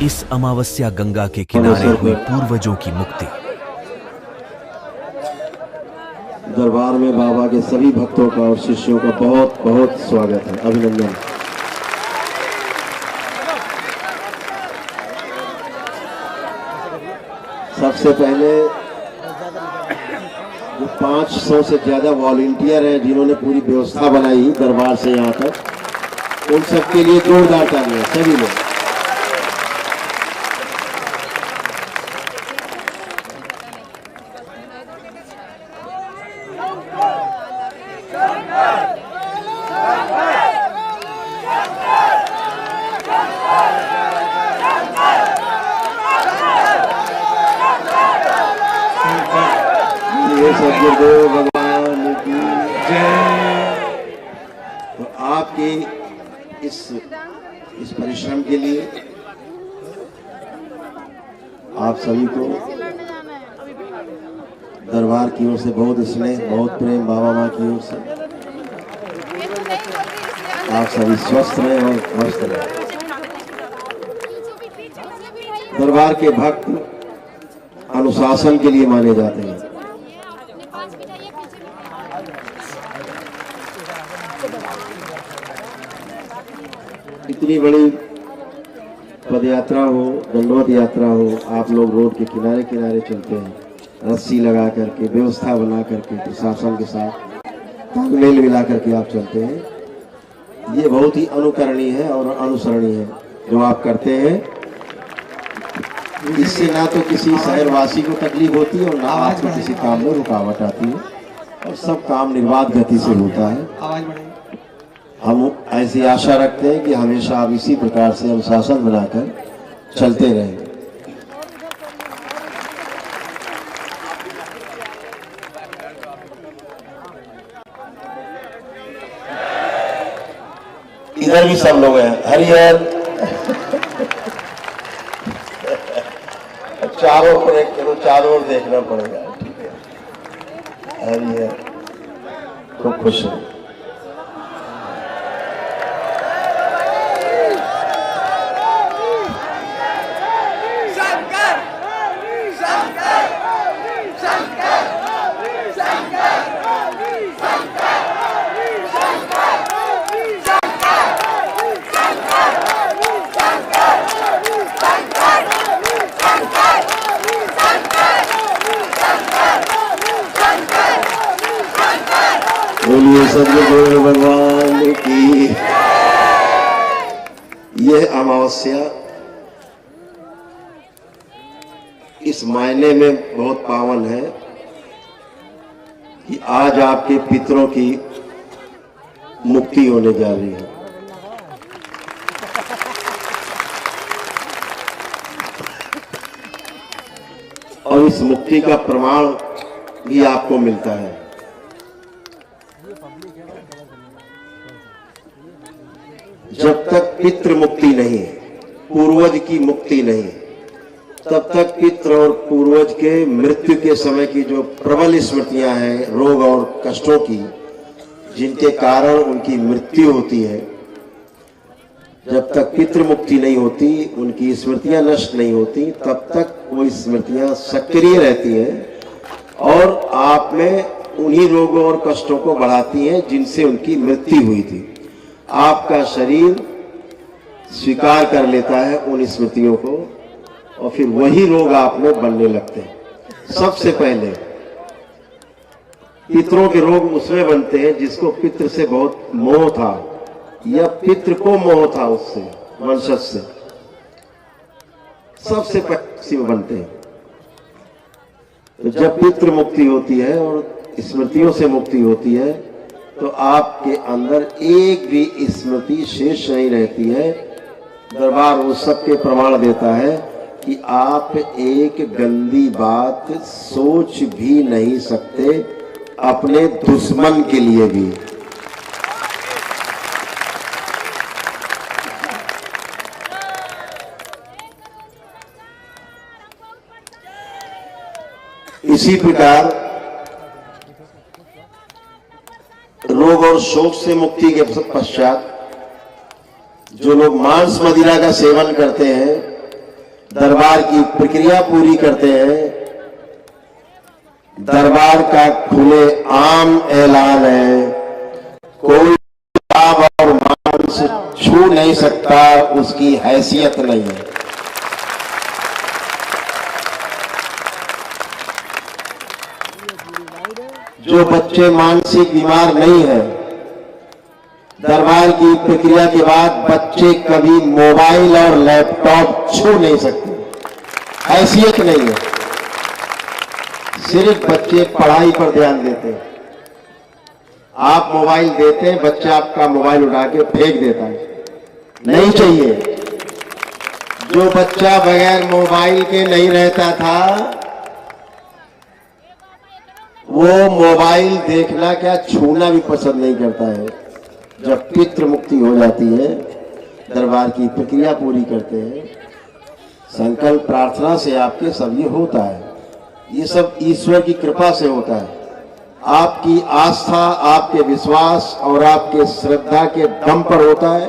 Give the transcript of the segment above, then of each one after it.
इस अमावस्या गंगा के किनारे हुई पूर्वजों की मुक्ति। दरबार में बाबा के सभी भक्तों का और शिष्यों का बहुत बहुत स्वागत है, अभिनंदन। सबसे पहले जो 500 से ज्यादा वॉलंटियर हैं जिन्होंने पूरी व्यवस्था बनाई दरबार से यहाँ तक, उन सबके लिए जोरदार तालियां सभी लोग। सद्गुरुदेव भगवान की जय। तो आपके इस परिश्रम के लिए आप सभी को दरबार की ओर से बहुत स्नेह, बहुत प्रेम, बाबा माँ की ओर से आप सभी स्वस्थ रहें और मस्त रहें। दरबार के भक्त अनुशासन के लिए माने जाते हैं। इतनी बड़ी पद यात्रा हो, दंडवत यात्रा हो, आप लोग रोड के किनारे किनारे चलते हैं, रस्सी लगा करके, व्यवस्था बना करके, प्रशासन के साथ तालमेल मिला करके आप चलते हैं। ये बहुत ही अनुकरणीय है और अनुसरणीय है जो आप करते हैं। इससे ना तो किसी शहरवासी को तकलीफ होती है और ना आपको किसी काम में रुकावट आती है और सब काम निर्बाध गति से होता है। हम ऐसी आशा रखते हैं कि हमेशा आप इसी प्रकार से अनुशासन बनाकर चलते रहें। इधर भी सब लोग हैं, हरिहर चारों ओर एक करो, चारों ओर देखना पड़ेगा। ठीक है, हरिहर खूब खुश है। बोलिए सद्गुरुदेव भगवान की। यह अमावस्या इस मायने में बहुत पावन है कि आज आपके पितरों की मुक्ति होने जा रही है। और इस मुक्ति का प्रमाण भी आपको मिलता है। जब तक पितृ मुक्ति नहीं, पूर्वज की मुक्ति नहीं, तब तक पितृ और पूर्वज के मृत्यु के समय की जो प्रबल स्मृतियां हैं, रोग और कष्टों की, जिनके कारण उनकी मृत्यु होती है, जब तक पितृ मुक्ति नहीं होती, उनकी स्मृतियां नष्ट नहीं होती, तब तक वो स्मृतियां सक्रिय रहती हैं और आप में उन्हीं रोगों और कष्टों को बढ़ाती हैं जिनसे उनकी मृत्यु हुई थी। आपका शरीर स्वीकार कर लेता है उन स्मृतियों को और फिर वही रोग आप में बनने लगते हैं। सबसे पहले पितरों के रोग उसमें बनते हैं जिसको पितृ से बहुत मोह था या पितृ को मोह था, उससे वंशज से सबसे पहले बनते हैं। तो जब पितृ मुक्ति होती है और स्मृतियों से मुक्ति होती है तो आपके अंदर एक भी स्मृति शेष नहीं रहती है। दरबार उस सब के प्रमाण देता है कि आप एक गंदी बात सोच भी नहीं सकते अपने दुश्मन के लिए भी। इसी प्रकार रोग और शोक से मुक्ति के पश्चात जो लोग मांस मदिरा का सेवन करते हैं दरबार की प्रक्रिया पूरी करते हैं। दरबार का खुले आम ऐलान है, कोई पाप और मांस छू नहीं सकता, उसकी हैसियत नहीं है। जो बच्चे मानसिक बीमार नहीं है, दरबार की प्रक्रिया के बाद बच्चे कभी मोबाइल और लैपटॉप छू नहीं सकते, हैसियत नहीं है। सिर्फ बच्चे पढ़ाई पर ध्यान देते हैं। आप मोबाइल देते हैं, बच्चा आपका मोबाइल उठा के फेंक देता है, नहीं चाहिए। जो बच्चा बगैर मोबाइल के नहीं रहता था, वो मोबाइल देखना क्या छूना भी पसंद नहीं करता है। जब पितृ मुक्ति हो जाती है, दरबार की प्रक्रिया पूरी करते हैं, संकल्प प्रार्थना से आपके सब ये होता है। ये सब ईश्वर की कृपा से होता है। आपकी आस्था, आपके विश्वास और आपके श्रद्धा के दम पर होता है,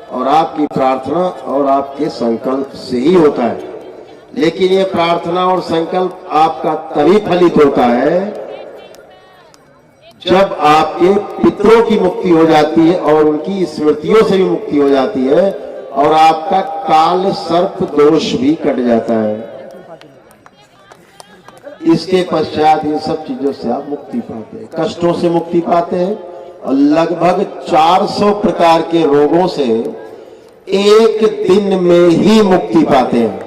और आपकी प्रार्थना और आपके संकल्प से ही होता है। लेकिन ये प्रार्थना और संकल्प आपका तभी फलित होता है जब आपके पितरों की मुक्ति हो जाती है और उनकी स्मृतियों से भी मुक्ति हो जाती है, और आपका काल सर्प दोष भी कट जाता है। इसके पश्चात इन सब चीजों से आप मुक्ति पाते हैं, कष्टों से मुक्ति पाते हैं, और लगभग 400 प्रकार के रोगों से एक दिन में ही मुक्ति पाते हैं।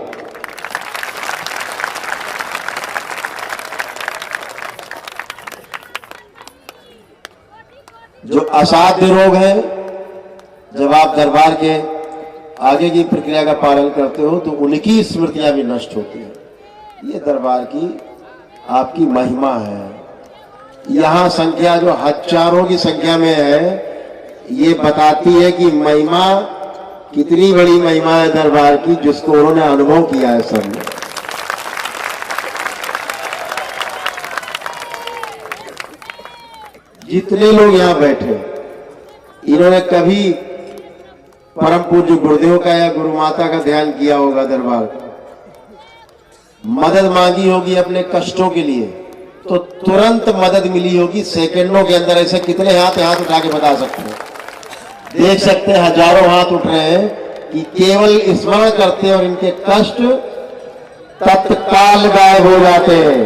जो असाध्य रोग है, जब आप दरबार के आगे की प्रक्रिया का पालन करते हो तो उनकी स्मृतियां भी नष्ट होती है। ये दरबार की आपकी महिमा है। यहाँ संख्या जो हजारों की संख्या में है, ये बताती है कि महिमा कितनी बड़ी महिमा है दरबार की, जिसको उन्होंने अनुभव किया है सबने। जितने लोग यहाँ बैठे, इन्होंने कभी परम पूज्य गुरुदेव का या गुरु माता का ध्यान किया होगा, दरबार का मदद मांगी होगी अपने कष्टों के लिए, तो तुरंत मदद मिली होगी सेकंडों के अंदर। ऐसे कितने हाथ उठा के बता सकते हैं? देख सकते हैं हजारों हाथ उठ रहे हैं कि केवल स्मरण करते हैं और इनके कष्ट तत्काल गायब हो जाते हैं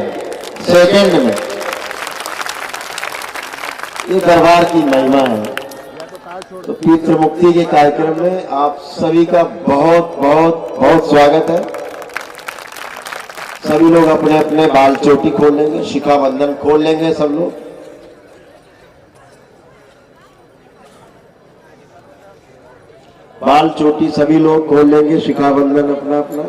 सेकंड में। ये दरबार की महिमा है। तो पितृ मुक्ति के कार्यक्रम में आप सभी का बहुत बहुत बहुत स्वागत है। सभी लोग अपने अपने बाल चोटी खोल लेंगे, शिखा बंधन खोल लेंगे सब लोग। बाल चोटी सभी लोग खोल लेंगे, शिखा बंधन अपना अपना।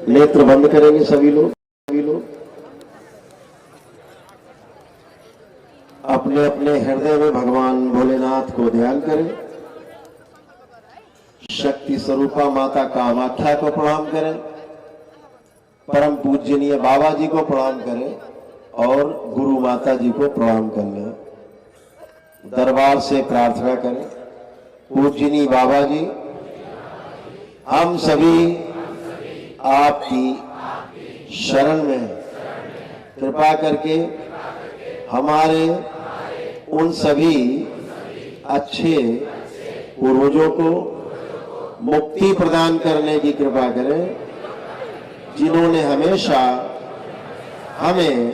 नेत्र बंद करेंगे सभी लोग। अपने अपने हृदय में भगवान भोलेनाथ को ध्यान करें। शक्ति स्वरूपा माता कामाख्या को प्रणाम करें। परम पूजनीय बाबा जी को प्रणाम करें और गुरु माता जी को प्रणाम कर लें। दरबार से प्रार्थना करें, पूजनीय बाबा जी, हम सभी आपकी शरण में कृपा करके हमारे उन सभी अच्छे पूर्वजों को मुक्ति प्रदान करने की कृपा करें, जिन्होंने हमेशा हमें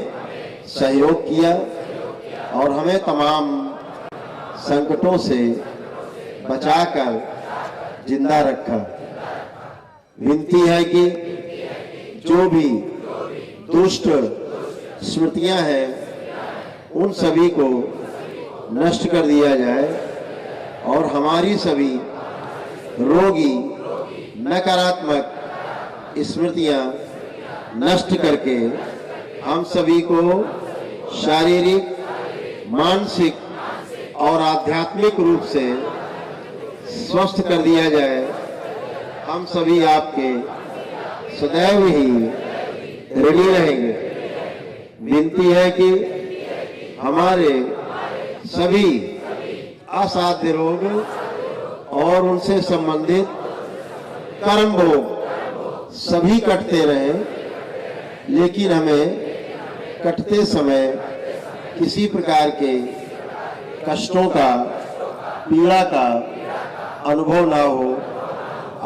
सहयोग किया और हमें तमाम संकटों से बचाकर जिंदा रखा। विनती है कि जो भी दुष्ट स्मृतियां हैं, उन सभी को नष्ट कर दिया जाए और हमारी सभी रोगी नकारात्मक स्मृतियां नष्ट करके हम सभी को शारीरिक, मानसिक और आध्यात्मिक रूप से स्वस्थ कर दिया जाए। हम सभी आपके सदैव ही रेडी रहेंगे। विनती है कि हमारे सभी असाध्य रोग और उनसे संबंधित कर्म भोग सभी कटते रहें, लेकिन हमें कटते समय किसी प्रकार के कष्टों का, पीड़ा का अनुभव ना हो।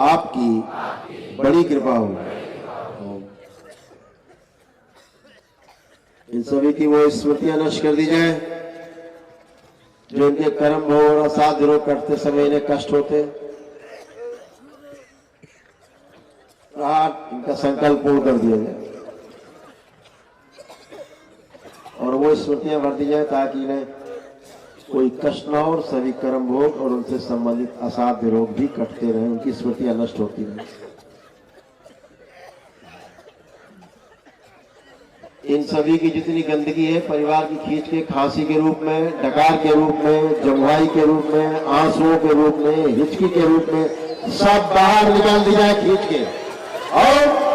आपकी बड़ी कृपा हो। इन सभी की वो स्मृतियां नष्ट कर दी जाए जो इनके कर्म भोग और असाध्य रोग कटते समय इन्हें कष्ट होते। इनका संकल्प पूर्ण कर दिया जाए और वो स्मृतियां भर दी जाए ताकि इन्हें कोई कष्ट न हो और सभी कर्म भोग और उनसे संबंधित असाध्य रोग भी कटते रहे, उनकी स्मृतियां नष्ट होती रहे। इन सभी की जितनी गंदगी है परिवार की खींच के खांसी के रूप में, डकार के रूप में, जंघाई के रूप में, आंसुओं के रूप में, हिचकी के रूप में सब बाहर निकाल दी जाए खींच के। और